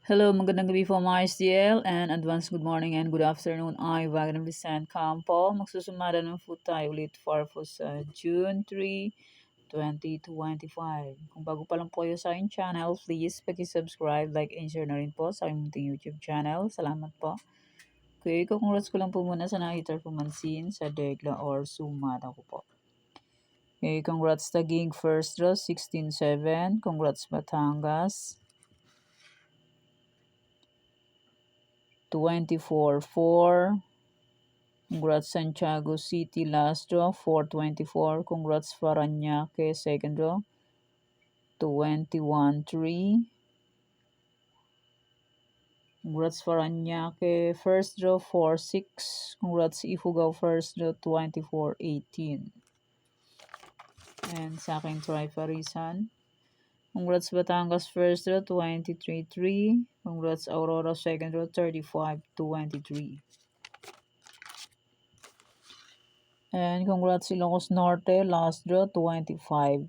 Hello, magandang gabi po mga STL and advance good morning and good afternoon. I, Wagner Vicente Campo. Magsusumada naman po tayo ulit for po sa June 3, 2025. Kung bago pa lang po kayo sa aking channel, please paki-subscribe, like, and share na rin po sa aking munting YouTube channel. Salamat po. Okay, congrats ko lang po muna sa nakita pumansin sa Degla or Sumada ko po. Okay, congrats Taguig first draw 16-7. Congrats Batangas 24-4. Congrats Santiago City last draw 4-24. Congrats Parañaque second draw 21-3. Congrats Parañaque first draw 4-6. Congrats Ifugao first draw 24-18. And sa aking Trifarisan. Congrats Batangas first draw 23-3. Congrats Aurora second draw 35-23. And congrats Ilocos Norte, last draw 25-9.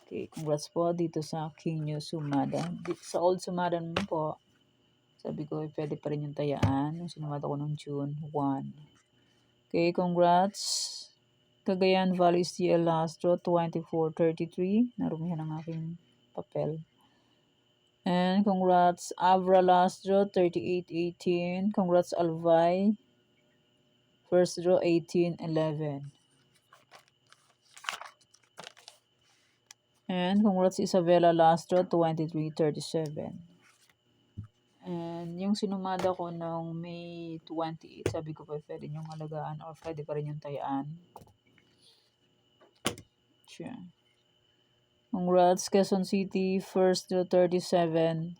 Okay, congrats po dito sa King New Sumada. Sa Old Sumada naman po, sabi ko pwede pa rin yung tayaan. Yung sinumada ko noong June 1. Okay, congrats. Cagayan Valley CL last draw 24-33. Narumihan ang aking papel. And congrats Avra last draw 38-18. Congrats Alvay. First draw 18-11. And congrats Isabela last draw 23-37. And yung sinumada ko ng May 28, sabi ko pa pwede yung halagaan or pwede pa rin yung tayaan. Sure. Congrats Quezon City first draw 37-28.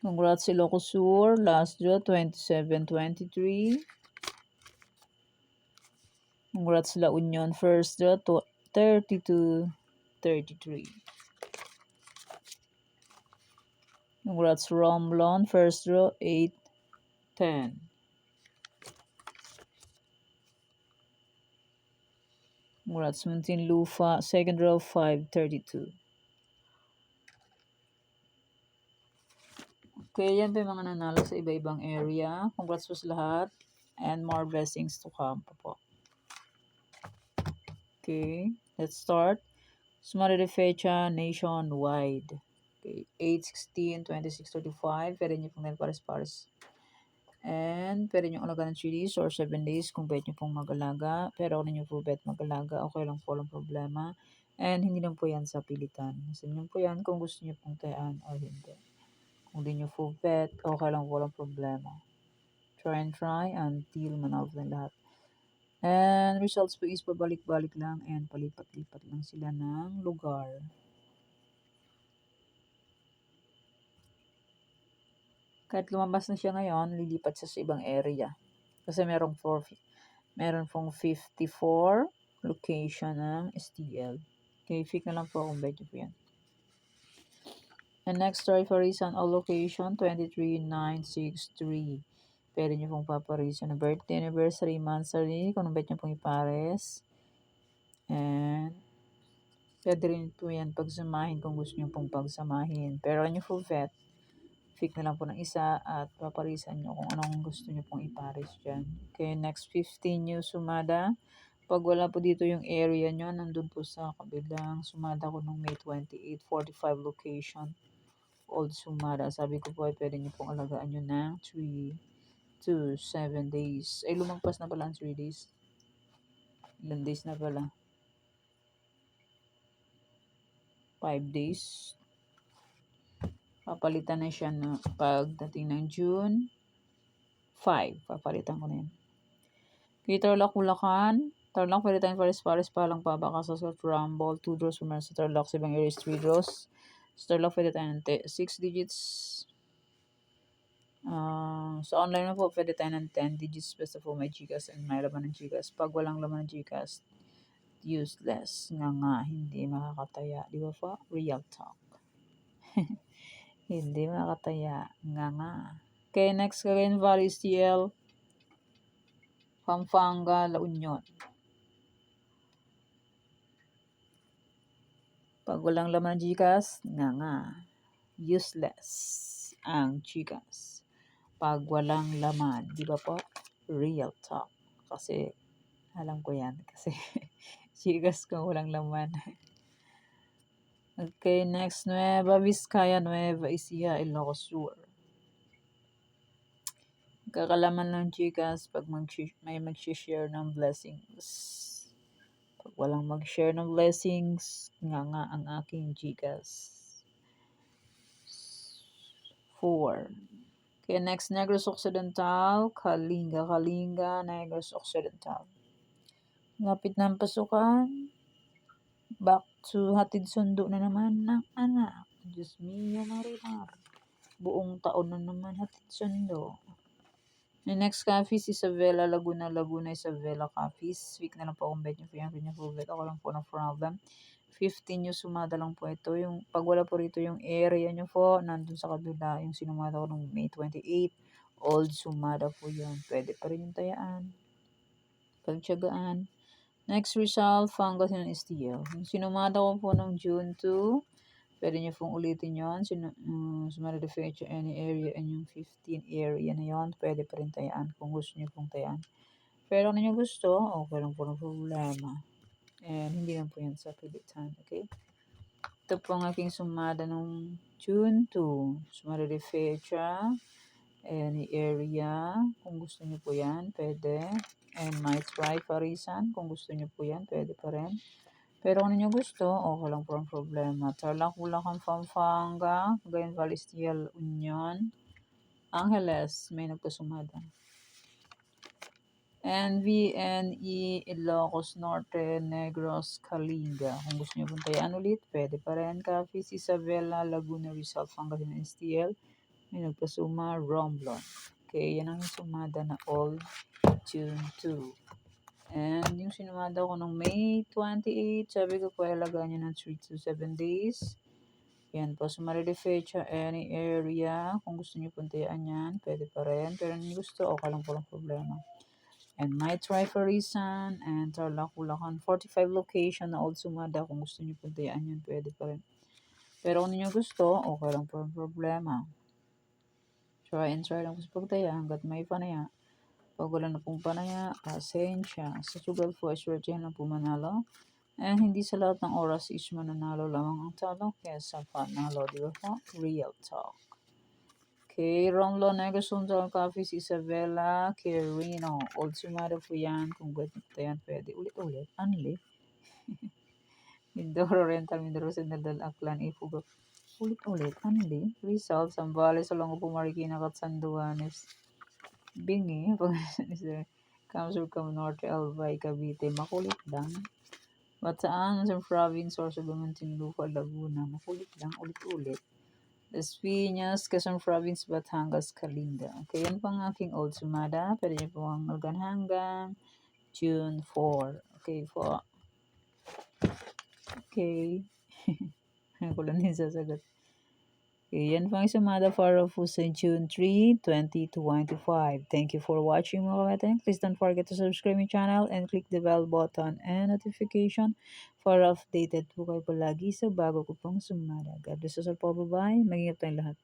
Congrats Ilocos Sur last draw 27-23. Congrats La Union first draw 32-33. Congrats Romblon first draw 8-10. Congrats Muntinlupa second draw 5-32. Okay, yan pa yung mga nanalo sa iba-ibang area. Congrats po sa lahat. And more blessings to come po. Okay, let's start. Sumari de fecha nationwide. Okay, 8-16, 26-35. Pwede nyo pong pares-pares. And pwede nyo alaga ng 3 days or 7 days kung bet nyo pong mag-alaga. Pero kung nyo po bet mag-alaga, okay lang po, walang problema. And hindi lang po yan sa pilitan. Sa inyo po yan kung gusto nyo pong tayaan or hindi. Kung di nyo full bet, okay lang po, walang problema. Try and try until manalo na lahat. And results po is pabalik-balik lang and palipat-lipat lang sila ng lugar. Kahit lumabas na siya ngayon, lilipat siya sa ibang area. Kasi meron pong 54 location ng STL. Okay, pick na lang po kung bet nyo po yan. And next try for is an all location 23963. Pwede nyo pong paparisan na birthday, anniversary, monthsary, kung bet nyo pong ipares. And pwede rin po yan pagsamahin kung gusto nyo pong pagsamahin. Pero nyo full bet, pick na lang po ng isa at paparisan nyo kung anong gusto nyo pong ipares dyan. Okay, next 15 new sumada. Pag wala po dito yung area nyo, nandun po sa kabilang sumada ko nung May 28, 45 location. Old sumada. Sabi ko po ay pwede nyo pong alagaan nyo ng 3 to 7 days. Ay, lumagpas na pala ang 3 days. Ilan days na pala? 5 days. Papalitan na siya na pagdating ng June 5. Papalitan ko na yan. Okay, Tarlac, Bulacan. Tarlac, pwede tayong pares-pares pa lang pa. Baka sa Rumble, 2 draws from sa Tarlac. Sa ibang areas, 3 draws. Sa Tarlac, pwede tayong 6 digits. Sa online na po, pwede tayo ng 10 digits basta po may Gcash and may laman ng Gcash. Pag walang laman ng Gcash, useless. Nga, hindi makakataya. Di ba po? Real talk. Hindi makakataya. Nga. Okay, next Cagayan Valley STL. Pampanga, La Union. Pag walang laman ng GCash, nga. Useless ang GCash. Pag walang laman, di ba po? Real talk. Kasi, alam ko yan. Kasi, GCash ko walang laman. Okay, next. Nueva Vizcaya, Nueva Ecija, Ilocos Sur. Kakalaman ng GCash pag may mag-share ng blessings. Pag walang mag-share ng blessings, nga ang aking GCash. 4. Okay, next, Negros Occidental, Kalinga, Negros Occidental. Lapit ng pasukan, back to hatid sundo na naman ng anak. Diyos mio, Marimar. Buong taon na naman hatid sundo. The next coffees, Isabela, Laguna, Isabela coffees. Week na lang po akong bet nyo po yan, bet. Ako lang po ng problem. 15 yung sumada lang po ito. Yung, pag wala po rito yung area nyo po, nandun sa kabila, yung sinumada ko ng May 28, old sumada po yun. Pwede pa rin yung tayaan. Pagtsagaan. Next result, Pangasinan STL. Yung sinumada ko po ng June 2, pwede nyo pong ulitin yun. Sumada the feature any area and yung 15 area na yun, pwede pa rin tayaan kung gusto nyo pong tayaan. Pero kung nyo gusto, okay lang po ng problema. And hindi lang po yan sa pilitan, okay? Ito po ang aking sumada nung June 2. Sumada the feature any area, kung gusto nyo po yan, pwede. And might try Parisan, kung gusto nyo po yan, pwede pa rin. Pero kung nyo gusto, okay lang po ang problema. Tarlac, Bulacan, Pampanga, Cagayan Valley, Steel, Union, Angeles, may nagpasumada. NVNE, Ilocos Norte, Negros, Kalinga. Kung gusto nyo puntayan ulit, pwede pa rin. Capiz, Isabela, Laguna, Rizal, Pangasinan, STL. May nagpasuma, Romblon. Okay, yan ang sumada na all June 2. And yung sinumada ko nung May 28, sabi ko po ilaga nyo ng 3 to 7 days. Yan po, sumari de fecha, any area. Kung gusto nyo puntayaan yan, pwede pa rin. Pero kung gusto, okay lang po lang problema. And might try for Rizal and Tarlac, Bulacan. 45 location na old sumada. Kung gusto nyo puntayaan yan, pwede pa rin. Pero kung nyo gusto, okay lang po lang problema. Try lang po sa pagtaya hanggat may panaya. Pag wala na pong panaya, pasensya. Sa sugal po, aswertihan lang po manalo. And hindi sa lahat ng oras is mananalo lamang ang talo kesa panalo. Di ba po? Real talk. Okay, Romlo, Negros, Suntal, Coffee, Isabela, Quirino. Old sumada po yan. Kung gusto yan, pwede. Ulit-ulit. Anli. Mindoro, Rental, Mindoro, Sendal, Aklan, Ipugo. Ulit-ulit. Anli. Rizal, Zambales, Salongo, Pumarikina, Katsanduanes. Bingi, Kamsur, Norte, Albay, Cavite, makulit lang. Bataan, sa province or sa Muntinlupa, Laguna, makulit lang, ulit-ulit. Las Piñas, Quezon Province, Batangas, Kalinga. Okay, yan pang aking old sumada. Pwede niyo po ang hanggang June 4. Okay po. Okay. Ano ko lang din sasagot. Okay, yan pang sumada para po sa June 3, 2025. Thank you for watching mga kapatid. Please don't forget to subscribe my channel and click the bell button and notification para updated po kayo palagi sa bago ko pong sumada. God bless us all po. Bye-bye. Mag-ingat tayong lahat.